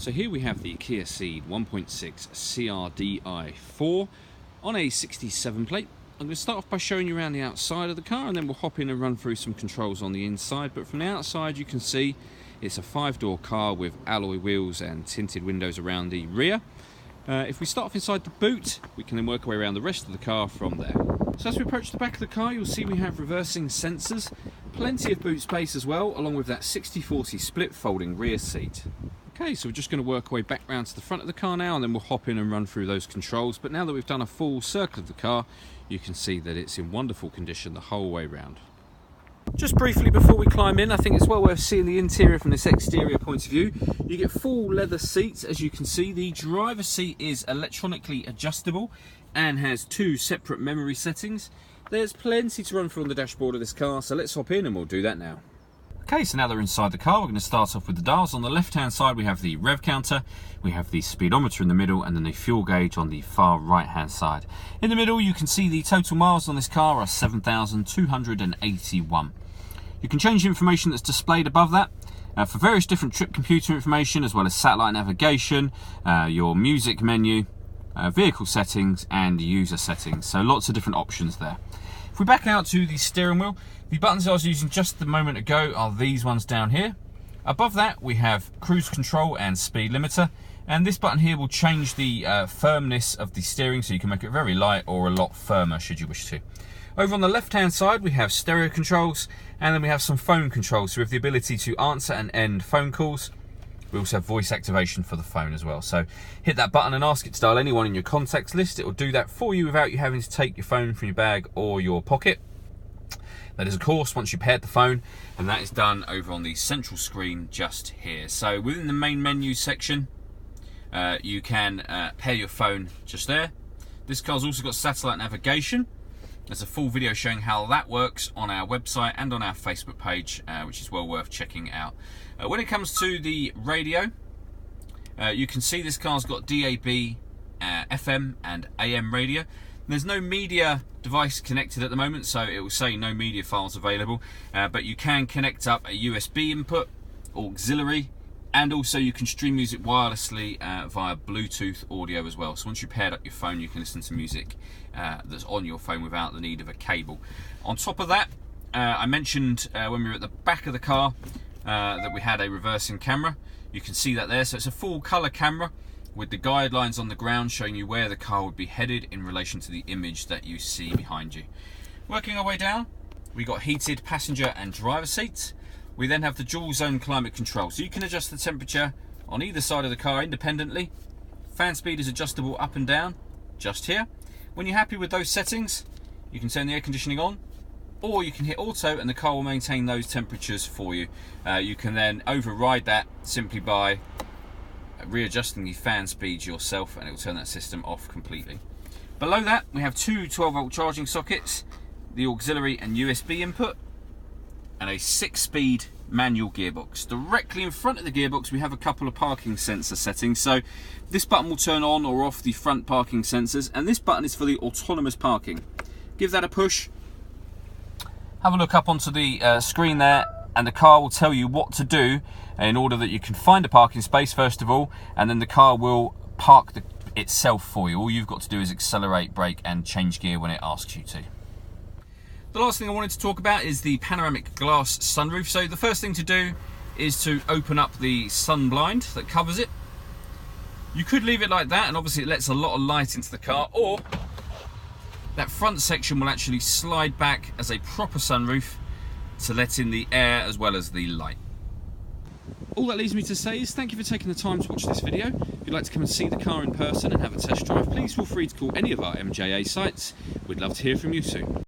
So here we have the Kia Cee'd 1.6 CRDi4 on a 67 plate. I'm going to start off by showing you around the outside of the car, and then we'll hop in and run through some controls on the inside. But from the outside you can see it's a 5-door car with alloy wheels and tinted windows around the rear. If we start off inside the boot, we can then work our way around the rest of the car from there. So as we approach the back of the car, you'll see we have reversing sensors, plenty of boot space as well, along with that 60/40 split folding rear seat. Okay, so we're just going to work our way back round to the front of the car now, and then we'll hop in and run through those controls. But now that we've done a full circle of the car, you can see that it's in wonderful condition the whole way round. Just briefly before we climb in, I think it's well worth seeing the interior from this exterior point of view. You get full leather seats, as you can see. The driver's seat is electronically adjustable and has 2 separate memory settings. There's plenty to run through on the dashboard of this car, so let's hop in and we'll do that now. Okay, so now that we're inside the car, we're going to start off with the dials. On the left-hand side, we have the rev counter, we have the speedometer in the middle, and then the fuel gauge on the far right-hand side. In the middle, you can see the total miles on this car are 7,281. You can change the information that's displayed above that for various different trip computer information, as well as satellite navigation, your music menu, vehicle settings, and user settings. So lots of different options there. If we back out to the steering wheel, the buttons I was using just a moment ago are these ones down here. Above that we have cruise control and speed limiter, and this button here will change the firmness of the steering, so you can make it very light or a lot firmer should you wish to. Over on the left hand side we have stereo controls, and then we have some phone controls, so we have the ability to answer and end phone calls. We also have voice activation for the phone as well, so hit that button and ask it to dial anyone in your contacts list. It will do that for you without you having to take your phone from your bag or your pocket. That is of course once you paired the phone, and that is done over on the central screen just here. So within the main menu section you can pair your phone just there. This car's also got satellite navigation. There's a full video showing how that works on our website and on our Facebook page, which is well worth checking out. When it comes to the radio, you can see this car's got DAB, FM and AM radio. There's no media device connected at the moment, so it will say no media files available, but you can connect up a USB input, auxiliary, and also you can stream music wirelessly via Bluetooth audio as well. So once you've paired up your phone, you can listen to music that's on your phone without the need of a cable. On top of that, I mentioned when we were at the back of the car that we had a reversing camera. You can see that there, so it's a full color camera with the guidelines on the ground showing you where the car would be headed in relation to the image that you see behind you. Working our way down, we got heated passenger and driver seats. We then have the dual zone climate control, so you can adjust the temperature on either side of the car independently. Fan speed is adjustable up and down just here. When you're happy with those settings, you can turn the air conditioning on, or you can hit auto and the car will maintain those temperatures for you. You can then override that simply by readjusting the fan speed yourself, and it will turn that system off completely. Below that we have 2 12-volt charging sockets, the auxiliary and USB input, and a 6-speed manual gearbox. Directly in front of the gearbox we have a couple of parking sensor settings, so this button will turn on or off the front parking sensors, and this button is for the autonomous parking. Give that a push, have a look up onto the screen there, and the car will tell you what to do in order that you can find a parking space first of all, and then the car will park itself for you. All you've got to do is accelerate, brake and change gear when it asks you to. The last thing I wanted to talk about is the panoramic glass sunroof. So the first thing to do is to open up the sun blind that covers it. You could leave it like that, and obviously it lets a lot of light into the car, or that front section will actually slide back as a proper sunroof to let in the air as well as the light. All that leaves me to say is thank you for taking the time to watch this video. If you'd like to come and see the car in person and have a test drive, please feel free to call any of our MJA sites. We'd love to hear from you soon.